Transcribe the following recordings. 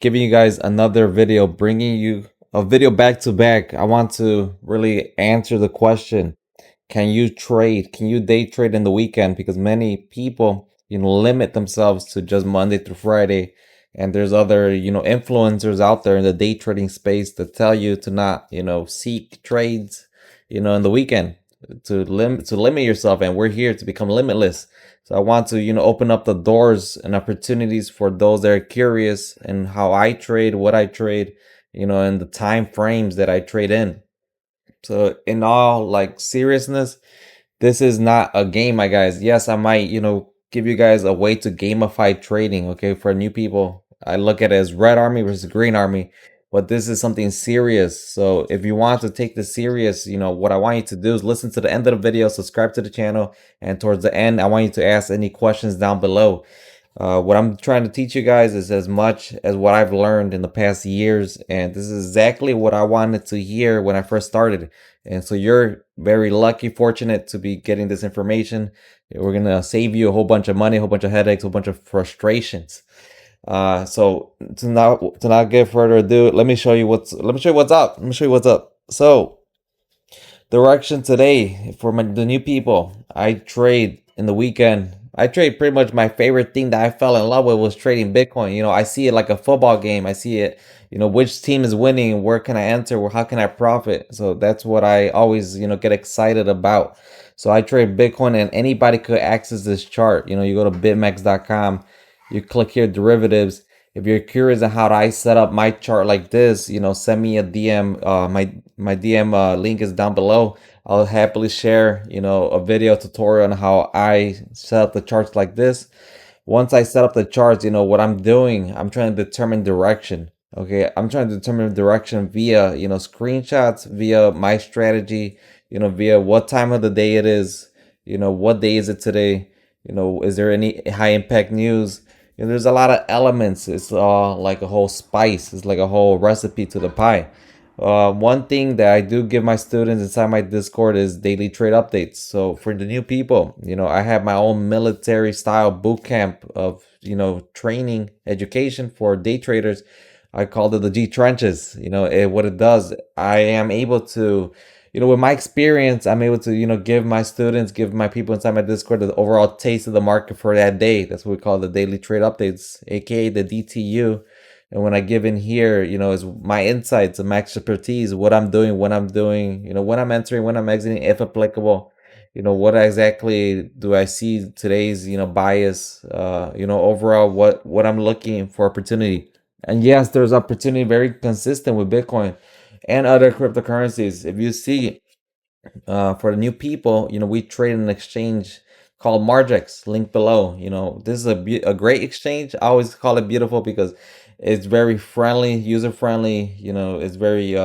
giving you guys another video, bringing you a video back to back. I want to really answer the question, can you trade? Can you day trade in the weekend? Because many people, limit themselves to just Monday through Friday. And there's other, influencers out there in the day trading space that tell you to not, seek trades, in the weekend, to limit yourself. And we're here to become limitless. So I want to, open up the doors and opportunities for those that are curious and how I trade, what I trade, and the time frames that I trade in. So in all like seriousness, this is not a game, my guys. Yes, I might, give you guys a way to gamify trading, okay? For new people, I look at it as red army versus green army, but this is something serious. So if you want to take this serious, what I want you to do is listen to the end of the video, subscribe to the channel, and towards the end, I want you to ask any questions down below. What I'm trying to teach you guys is as much as what I've learned in the past years, and this is exactly what I wanted to hear when I first started. And so you're very lucky, fortunate to be getting this information. We're gonna save you a whole bunch of money, a whole bunch of headaches, a whole bunch of frustrations. So to not get further ado, let me show you what's up. Let me show you what's up. So direction today for the new people. I trade in the weekend. I trade pretty much my favorite thing that I fell in love with was trading Bitcoin. I see it like a football game. I see it, which team is winning, where can I enter, or how can I profit. So that's what I always, get excited about. So I trade Bitcoin and anybody could access this chart. You go to bitmex.com, you click here derivatives. If you're curious on how I set up my chart like this, send me a DM. My DM link is down below. I'll happily share, a video tutorial on how I set up the charts like this. Once I set up the charts, what I'm doing, I'm trying to determine direction. Okay, I'm trying to determine direction via, screenshots, via my strategy, via what time of the day it is, what day is it today, is there any high impact news? There's a lot of elements. It's all like a whole spice. It's like a whole recipe to the pie. One thing that I do give my students inside my Discord is daily trade updates. So for the new people, I have my own military style boot camp of, training education for day traders. I called it the G trenches. What it does, I am able to, with my experience, I'm able to, give my students, give my people inside my Discord the overall taste of the market for that day. That's what we call the daily trade updates, aka the DTU. And when I give in here, is my insights and my expertise, what I'm doing, when I'm doing, when I'm entering, when I'm exiting, if applicable. What exactly do I see today's, bias, overall what I'm looking for opportunity. And yes, there's opportunity very consistent with Bitcoin and other cryptocurrencies. If you see, for the new people, we trade in an exchange called Margex, link below. This is a great exchange. I always call it beautiful because it's very friendly, user friendly. It's very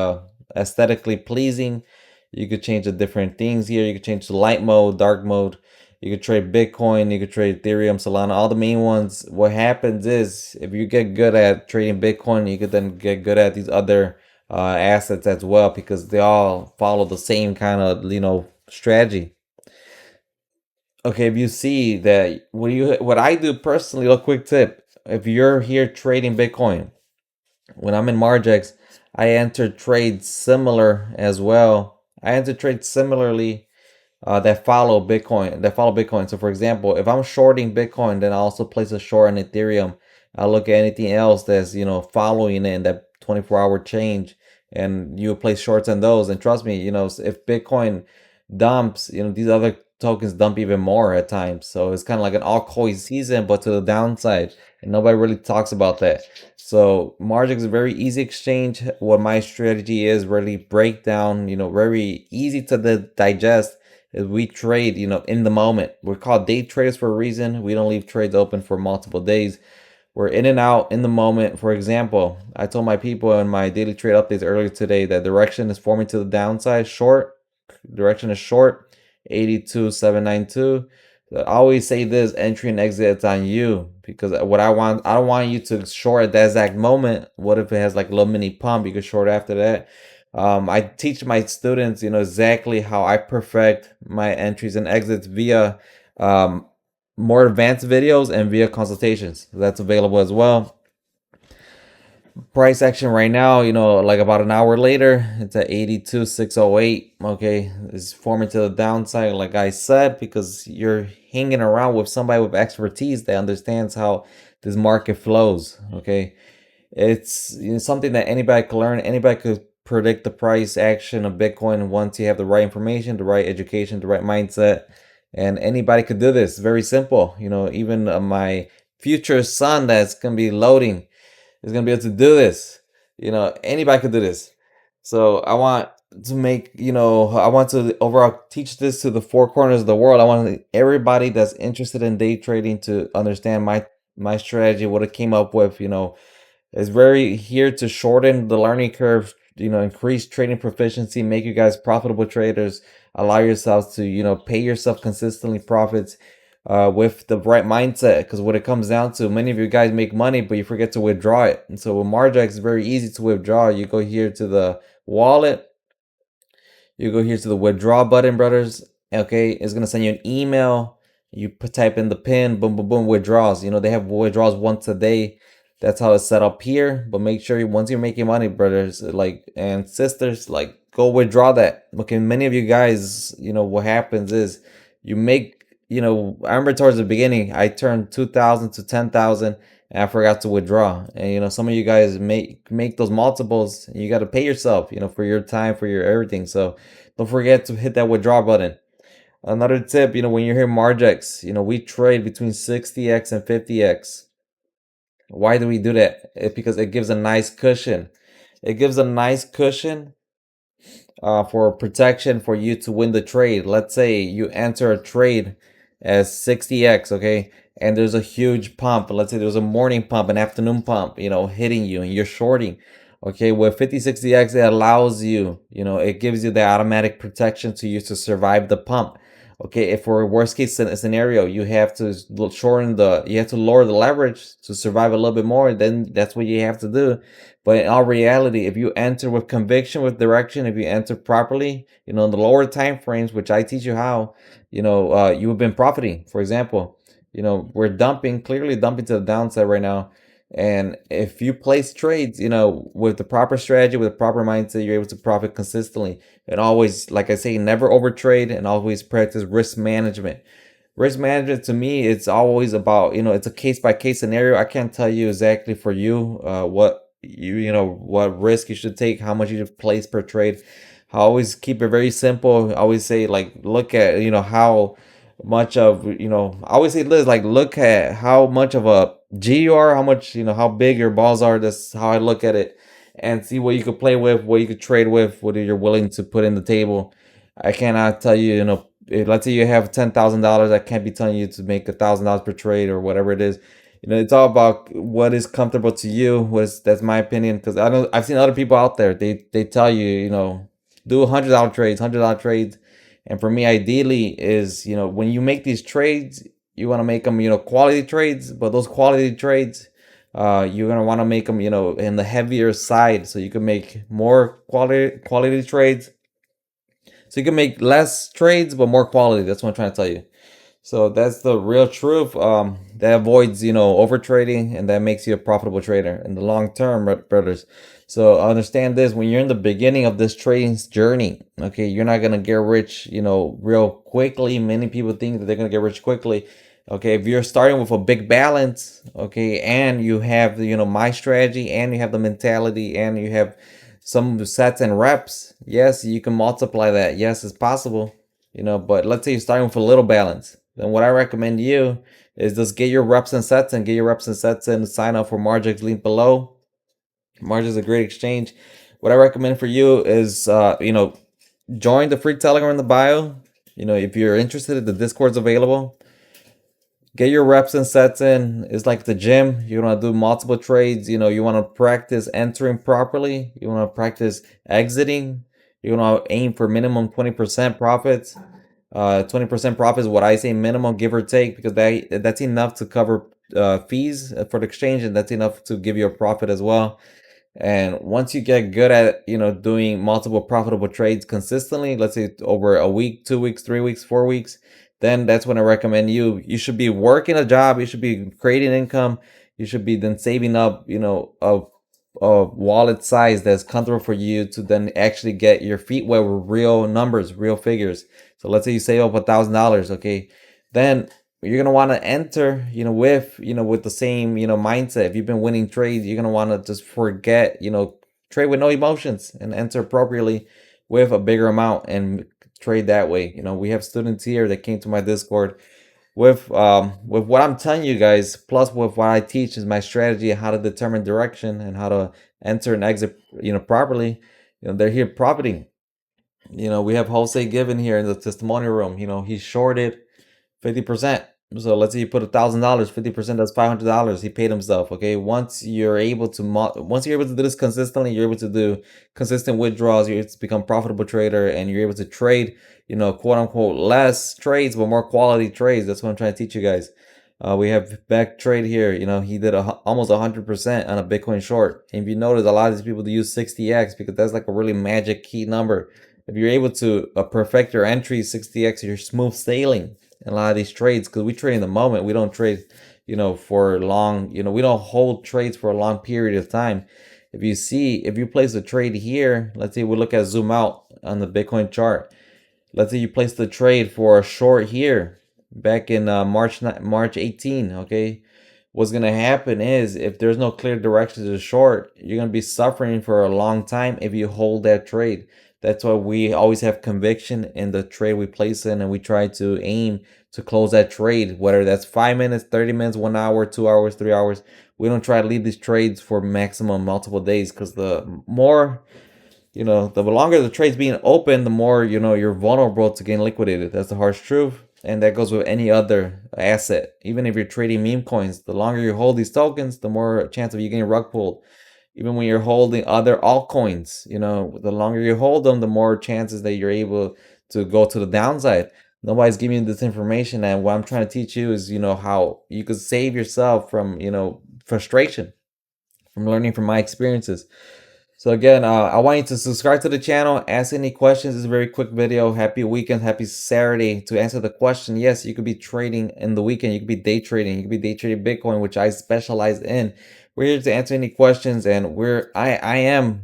aesthetically pleasing. You could change the different things here. You could change the light mode, dark mode. You could trade Bitcoin, you could trade Ethereum, Solana, all the main ones. What happens is if you get good at trading Bitcoin, you could then get good at these other assets as well because they all follow the same kind of strategy. Okay, if you see that what I do personally, a quick tip: if you're here trading Bitcoin, when I'm in Margex, I enter trades similar as well. I enter trades similarly that follow Bitcoin. So, for example, if I'm shorting Bitcoin, then I also place a short on Ethereum. I look at anything else that's following it in that 24-hour change, and you place shorts on those. And trust me, if Bitcoin dumps, these other tokens dump even more at times. So it's kind of like an altcoin season, but to the downside, and nobody really talks about that. So Margex is a very easy exchange. What my strategy is really break down, very easy to digest is we trade, in the moment. We're called day traders for a reason. We don't leave trades open for multiple days. We're in and out in the moment. For example, I told my people in my daily trade updates earlier today that direction is forming to the downside. Direction is short, 82,792. I always say this: entry and exit, it's on you. Because I don't want you to short at that exact moment. What if it has like a little mini pump? You could short after that. I teach my students, exactly how I perfect my entries and exits via more advanced videos and via consultations. That's available as well. Price action right now, like about an hour later, it's at 82,608. Okay, it's forming to the downside, like I said, because you're hanging around with somebody with expertise that understands how this market flows. Okay, it's something that anybody can learn. Anybody could predict the price action of Bitcoin once you have the right information, the right education, the right mindset, and anybody could do this. Very simple. Even my future son that's gonna be loading is gonna be able to do this. Anybody could do this. So I want to make, I want to overall teach this to the four corners of the world. I want everybody that's interested in day trading to understand my strategy, what it came up with. It's very here to shorten the learning curve, increase trading proficiency, make you guys profitable traders, allow yourselves to, pay yourself consistently profits with the right mindset. Because what it comes down to, many of you guys make money, but you forget to withdraw it. And so with Margex, it's very easy to withdraw. You go here to the wallet, you go here to the withdraw button, brothers. Okay, it's gonna send you an email. You type in the pin, boom, boom, boom, withdrawals. They have withdrawals once a day. That's how it's set up here. But make sure once you're making money, brothers, like and sisters, like go withdraw that. Okay, many of you guys, what happens is you make, I remember towards the beginning, I turned 2,000 to 10,000 and I forgot to withdraw. And some of you guys make those multiples. And you got to pay yourself, for your time, for your everything. So don't forget to hit that withdraw button. Another tip, when you hear Margex, we trade between 60x and 50x. Why do we do that? Because it gives a nice cushion. It gives a nice cushion for protection for you to win the trade. Let's say you enter a trade as 60x, okay, and there's a huge pump. Let's say there's a morning pump, an afternoon pump, hitting you, and you're shorting. Okay, with 50-60x, it allows you, it gives you the automatic protection to use to survive the pump. Okay, if for a worst case scenario, you have to you have to lower the leverage to survive a little bit more, then that's what you have to do. But in all reality, if you enter with conviction, with direction, if you enter properly, in the lower time frames, which I teach you how, you have been profiting. For example, we're clearly dumping to the downside right now. And if you place trades, with the proper strategy, with the proper mindset, you're able to profit consistently. And always, like I say, never overtrade and always practice risk management. Risk management to me, it's always about, it's a case by case scenario. I can't tell you exactly for you what risk you should take, how much you should place per trade. I always keep it very simple. I always say, like, look at, how much of, I always say this, like, look at how much of a G you are, how much, how big your balls are. That's how I look at it, and see what you could play with, what you could trade with, what you're willing to put in the table. I cannot tell you, let's say you have $10,000, I can't be telling you to make $1,000 per trade or whatever it is. It's all about what is comfortable to you. That's my opinion, because I've seen other people out there. They tell you, do $100 trades, $100 trades, and for me, ideally is, when you make these trades, you want to make them, quality trades. But those quality trades, you're gonna want to make them, in the heavier side, so you can make more quality trades. So you can make less trades but more quality. That's what I'm trying to tell you. So that's the real truth. That avoids, over trading, and that makes you a profitable trader in the long term, brothers. So understand this: when you're in the beginning of this trading journey, okay, you're not gonna get rich, real quickly. Many people think that they're gonna get rich quickly. Okay, if you're starting with a big balance, okay, and you have, my strategy, and you have the mentality, and you have some sets and reps, yes, you can multiply that. Yes, it's possible, but let's say you're starting with a little balance. Then what I recommend you is just get your reps and sets and sign up for Margex, link below. Margex is a great exchange. What I recommend for you is, join the free Telegram in the bio. If you're interested, the Discord's available. Get your reps and sets in. It's like the gym. You want to do multiple trades. You want to practice entering properly. You want to practice exiting. You want to aim for minimum 20% profits. 20% profit is what I say minimum, give or take, because that's enough to cover fees for the exchange, and that's enough to give you a profit as well. And once you get good at, doing multiple profitable trades consistently, let's say over a week, 2 weeks, 3 weeks, 4 weeks, then that's when I recommend you should be working a job, you should be creating income, you should be then saving up, wallet size that's comfortable for you to then actually get your feet wet with real numbers, real figures. So let's say you save up $1,000, okay? Then you're gonna want to enter, with the same, mindset. If you've been winning trades, you're gonna want to just forget, trade with no emotions and enter appropriately with a bigger amount and trade that way. We have students here that came to my Discord with what I'm telling you guys, plus with what I teach is my strategy how to determine direction and how to enter and exit, properly. They're here profiting. We have Jose Given here in the testimonial room. He shorted 50%. So let's say you put $1,000, 50%, that's $500. He paid himself. Okay. Once you're able to do this consistently, you're able to do consistent withdrawals. You're able to become a profitable trader, and you're able to trade, quote unquote, less trades, but more quality trades. That's what I'm trying to teach you guys. We have Back Trade here. He did almost 100% on a Bitcoin short. And if you notice, a lot of these people do use 60x because that's like a really magic key number. If you're able to perfect your entry 60x, you're smooth sailing in a lot of these trades, because we trade in the moment. We don't trade, for long, we don't hold trades for a long period of time. If you place a trade here, let's say we look at zoom out on the Bitcoin chart. Let's say you place the trade for a short here back in March 18, okay? What's going to happen is if there's no clear direction to the short, you're going to be suffering for a long time if you hold that trade. That's why we always have conviction in the trade we place in, and we try to aim to close that trade, whether that's 5 minutes, 30 minutes, 1 hour, 2 hours, 3 hours. We don't try to leave these trades for maximum multiple days, because the longer the trade's being open, the more, you're vulnerable to getting liquidated. That's the harsh truth. And that goes with any other asset. Even if you're trading meme coins, the longer you hold these tokens, the more chance of you getting rug pulled. Even when you're holding other altcoins, the longer you hold them, the more chances that you're able to go to the downside. Nobody's giving you this information, and what I'm trying to teach you is, how you could save yourself from, frustration, from learning from my experiences. So again, I want you to subscribe to the channel, ask any questions. It's a very quick video. Happy weekend, happy Saturday. To answer the question, yes, you could be trading in the weekend. You could be day trading. You could be day trading Bitcoin, which I specialize in. We're here to answer any questions, and I am,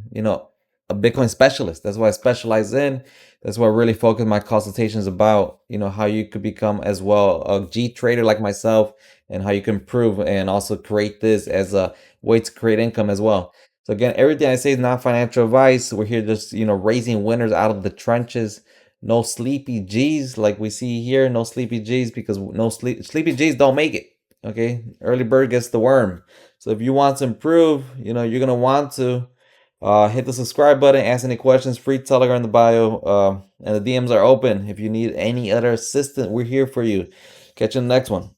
a Bitcoin specialist. That's what I specialize in. That's what I really focus my consultations about, how you could become as well a G trader like myself, and how you can improve and also create this as a way to create income as well. So again, everything I say is not financial advice. We're here just, raising winners out of the trenches. No sleepy G's like we see here. No sleepy G's, because sleepy G's don't make it. Okay, early bird gets the worm. So if you want to improve, you're gonna want to hit the subscribe button. Ask any questions. Free Telegram in the bio, and the DMs are open. If you need any other assistance, we're here for you. Catch you in the next one.